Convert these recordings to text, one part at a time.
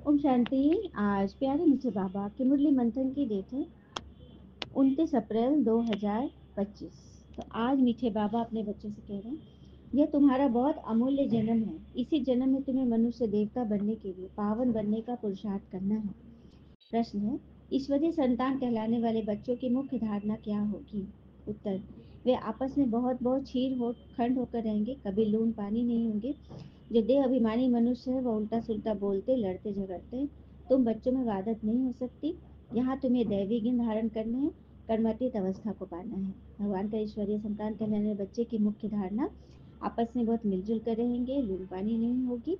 ओम शांति। आज प्यारे मीठे बाबा के मुरली मंथन की डेट है 29 अप्रैल 2025। तो आज मीठे बाबा अपने बच्चों से कह रहे हैं, यह तुम्हारा बहुत अमूल्य जन्म है। इसी जन्म में तुम्हें मनुष्य देवता बनने के लिए पावन बनने का पुरुषार्थ करना है। प्रश्न है, ईश्वरीय संतान कहलाने वाले बच्चों की मुख्य धारणा क्या होगी? उत्तर, वे आपस में बहुत बहुत छीर हो खंड होकर रहेंगे, कभी लून पानी नहीं होंगे। जो देह अभिमानी मनुष्य है वह उल्टा सुल्टा बोलते लड़ते झगड़ते। तुम बच्चों में आदत नहीं हो सकती। यहाँ तुम्हें दैवी गुण धारण करने हैं, कर्मातीत अवस्था को पाना है। भगवान का ईश्वरीय संतान कहलाने वाले बच्चे की मुख्य धारणा, आपस में बहुत मिलजुल कर रहेंगे, लून पानी नहीं होगी।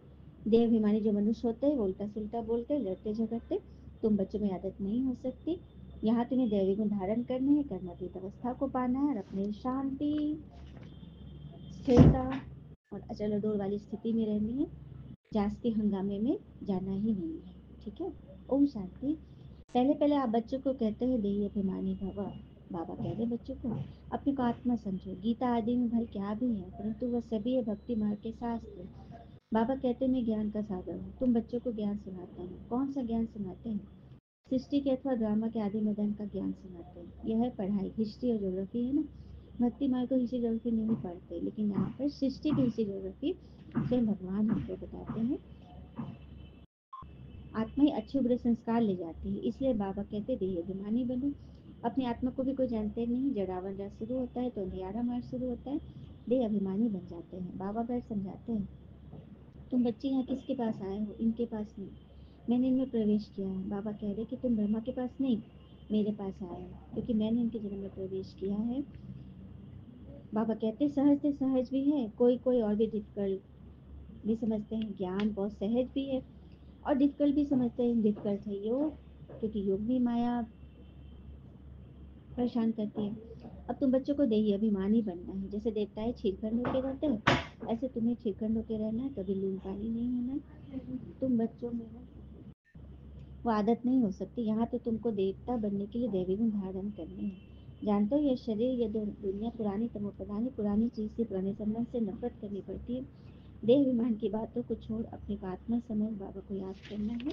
देह अभिमानी जो मनुष्य होते हैं वो उल्टा सुल्टा बोलते लड़ते झगड़ते। तुम बच्चों में आदत नहीं हो सकती। यहाँ तुम्हें दैवी गुण धारण करने हैं, कर्मातीत अवस्था को पाना है और अपने शांति, स्थिरता और अचल अडोल वाली स्थिति में रहनी है। जास्ती हंगामे में जाना ही नहीं है। ठीक है। ओम शांति। पहले पहले आप बच्चों को कहते हैं देही अभिमानी भव। बाबा कह रहे बच्चों को अपने को आत्मा समझो। गीता आदि में भले क्या भी है परंतु वह सभी है भक्ति मार्ग के शास्त्र। बाबा कहते मैं ज्ञान का सागर हूँ। तुम बच्चों को ज्ञान सुनाता हूँ। कौन सा ज्ञान सुनाते हैं? सृष्टि के अथवा ड्रामा के आदि मैदान का ज्ञान सुनाते हैं। यह है पढ़ाई। हिस्ट्री और ज्योग्राफी है ना। भक्ति मार्ग को हिस्ट्री ज्योग्राफी नहीं पढ़ते, लेकिन यहाँ पर सृष्टि की हिस्ट्री ज्योग्राफी स्वयं भगवान हमको बताते हैं। आत्मा ही अच्छे बुरे संस्कार ले जाती है, इसलिए बाबा कहते देह अभिमानी बनो। अपनी आत्मा को भी कोई जानते नहीं। जड़ावन रस शुरू होता है तो अंधियारा मार्ग शुरू होता है। देह अभिमानी बन जाते हैं। बाबा बैठ समझाते हैं, तुम बच्चे यहाँ किसके पास आए हो? इनके पास नहीं, मैंने इनमें प्रवेश किया है। बाबा कह रहे कि तुम ब्रह्मा के पास नहीं, मेरे पास आए हो, क्योंकि मैंने इनके जन्म में प्रवेश किया है। बाबा कहते सहज से सहज भी है, कोई कोई और भी डिफिकल्ट भी समझते हैं। ज्ञान बहुत सहज भी है और डिफिकल्ट भी समझते हैं। डिफिकल्ट है योग, क्योंकि योग में माया परेशान करती है। अब तुम बच्चों को देही अभिमानी बनना है। जैसे देवताएं छीरखंड होके रहते हैं, ऐसे तुम्हें छीरखंड होके रहना है, कभी लून पानी नहीं होना है। तुम बच्चों में वो आदत नहीं हो सकती। यहाँ तो तुमको देवता बनने के लिए दैवी गुण धारण करने हैं। जानते हो, यह शरीर, यह दुनिया पुरानी तमोप्रधानी पुरानी चीज से, पुराने संबंध से नफरत करनी पड़ती है। देह विमान की बातों को छोड़ अपने को आत्मा समझ बाबा को याद करना है,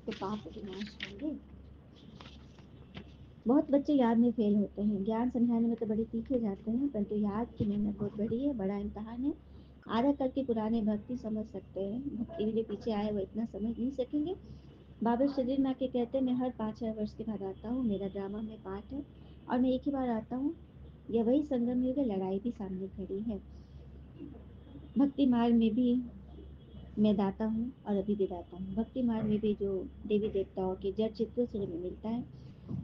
तो पाप विनाश होंगे। बहुत बच्चे याद में फेल होते हैं। ज्ञान समझाने में तो बड़े तीखे जाते हैं, परंतु याद की मेहनत बहुत बड़ी है, बड़ा इम्तहान है। आधा करके पुराने भक्ति समझ सकते हैं, भक्ति में जो पीछे आए वो इतना समझ नहीं सकेंगे। बाबा शरीर में आके कहते हैं मैं हर 5-6 वर्ष के बाद आता हूँ, मेरा ड्रामा में पार्ट है और मैं एक ही बार आता हूँ। यह वही संगम युग है, लड़ाई भी सामने खड़ी है। भक्ति मार्ग में भी मैं दाता हूँ और अभी भी दाता हूँ। भक्ति मार्ग में भी जो देवी देवताओं के जड़ चित्रों से हमें मिलता है,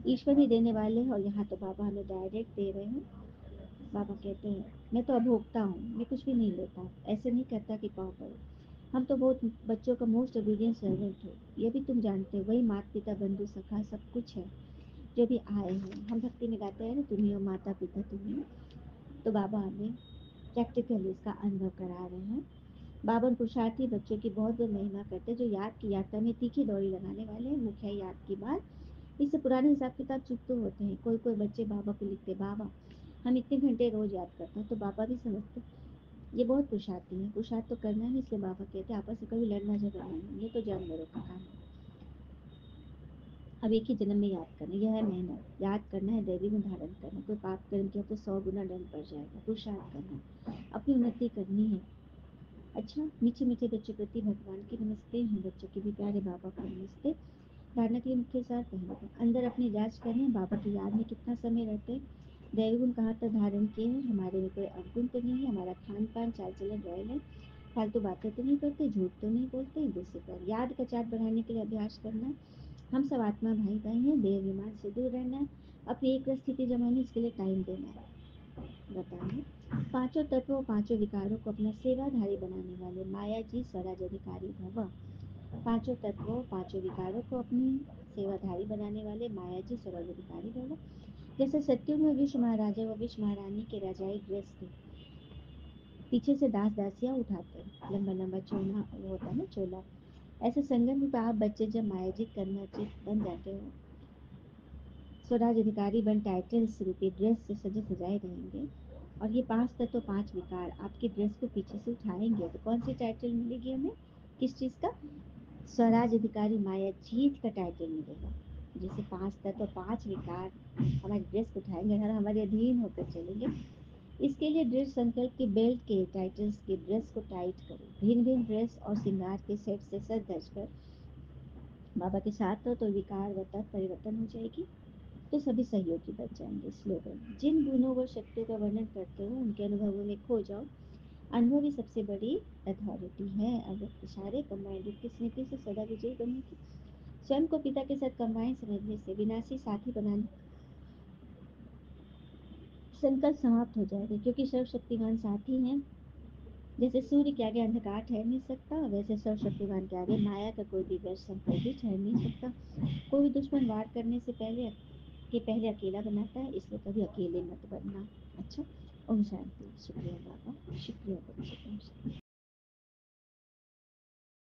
ईश्वर ही देने वाले हैं। और यहाँ तो बाबा हमें डायरेक्ट दे रहे हैं। बाबा कहते हैं मैं तो अभोक्ता हूँ, मैं कुछ भी नहीं लेता, ऐसे नहीं कहता कि पाओ पड़ो। हम तो बहुत बच्चों का मोस्ट ओबीडियंट सर्वेंट हो, ये भी तुम जानते हो। वही माता पिता बंधु सखा सब कुछ है जो भी आए हैं। हम भक्ति में गाते हैं ना, तुम्ही हो माता पिता तुम्ही हो। तो बाबा हमें प्रैक्टिकली इसका अनुभव करा रहे हैं। बाबा पुरुषार्थी बच्चों की बहुत बहुत महिमा करते हैं, जो याद की यात्रा में तीखी दौड़ी लगाने वाले हैं। मुखिया याद की बात, इससे पुराने हिसाब किताब चुप तो होते हैं। कोई कोई बच्चे बाबा को लिखते, बाबा हम इतने घंटे रोज याद करते हैं, तो बाबा भी समझते ये बहुत पुरुषार्थी है, पुरुषार्थ तो करना है। इसलिए बाबा कहते हैं आपस में कभी लड़ना झगड़ना नहीं, ये तो जानवरों का काम है। अब एक ही जन्म में याद करना, यह है मेहनत। याद करना है, दैवी में धारण करना। कोई पाप कर्म किया तो 100 गुना दंड पड़ जाएगा। पुरुषार्थ करना है, अपनी उन्नति करनी है। अच्छा, मीठे मीठे बच्चों प्रति भगवान की नमस्ते। हम बच्चों के भी प्यारे बाबा को नमस्ते। धारणा के लिए मुख्य सार पहले तो अंदर अपनी जांच करें, बाबा की याद में कितना समय रहते हैं। दैवी गुण कहाँ तक धारण किए हैं, हमारे में कोई अवगुण तो नहीं है। हमारा खान पान चाल चलन रॉयल है। फालतू बातें तो नहीं करते, झूठ तो नहीं बोलते। दूसरे पर याद का चार्ट बढ़ाने के लिए अभ्यास करना है। हम सब आत्मा भाई भाई हैं, देह विमान से दूर रहना है। अपनी एक स्थिति जमाने, इसके लिए टाइम देना है। बताइए, पांचों तत्वों पांचों विकारों को अपना सेवाधारी बनाने वाले माया जी स्वराज अधिकारी भव। पांचों तत्वों पांचों विकारों को अपनी सेवाधारी बनाने वाले माया जी स्वराज अधिकारी भव। जैसे सत्युग में विश्व महाराजा व विश्व महारानी के राजाई ड्रेस थे, पीछे से दास दासियां उठाते, लंबा लंबा चोला वो होता है ना, चोला। ऐसे संगम में आप बच्चे जब मायाजित करना चित बन जाते हो, स्वराज अधिकारी बन टाइटल्स रूपी ड्रेस से सजे सजाए रहेंगे। और ये 5 तत्व 5 विकार आपकी ड्रेस को पीछे से उठाएंगे, तो कौन सी टाइटल मिलेगी हमें? किस चीज का? स्वराज अधिकारी माया जीत का टाइटल मिलेगा। जैसे 5 तत्व 5 विकार हमारी ड्रेस को उठाएंगे और हमारे अधीन होकर चलेंगे। इसके लिए दृढ़ संकल्प की बेल्ट के टाइटल्स की ड्रेस को टाइट करो। भिन्न भिन्न ड्रेस और श्रृंगार के सेट से सज धज कर बाबा के साथ हो तो विकार व तत् परिवर्तन हो जाएगी। तो सभी सहयोगी बच जाएंगे। स्लोगन, जिन गुणों व शक्तियों का वर्णन करते हो उनके अनुभवों में खो जाओ। अनुभव ही सबसे बड़ी अथॉरिटी है। अब सारे कंबाइंड रूप की स्मृति से सदा विजयी बनेगी। स्वयं को पिता के साथ कंबाइन समझने से विनाशी साथी बनाने संकल्प समाप्त हो जाएगा, क्योंकि सर्वशक्तिमान साथी हैं। जैसे सूर्य के आगे अंधकार ठहर नहीं सकता, वैसे सर्वशक्तिमान के आगे माया का कोई भी व्यस्त संकल्प भी ठहर नहीं सकता। कोई भी दुश्मन वार करने से पहले अकेला बनाता है, इसलिए कभी अकेले मत बनना। अच्छा, ओम शांति। शुक्रिया बाबा, शुक्रिया बच्चे। ओम शांति।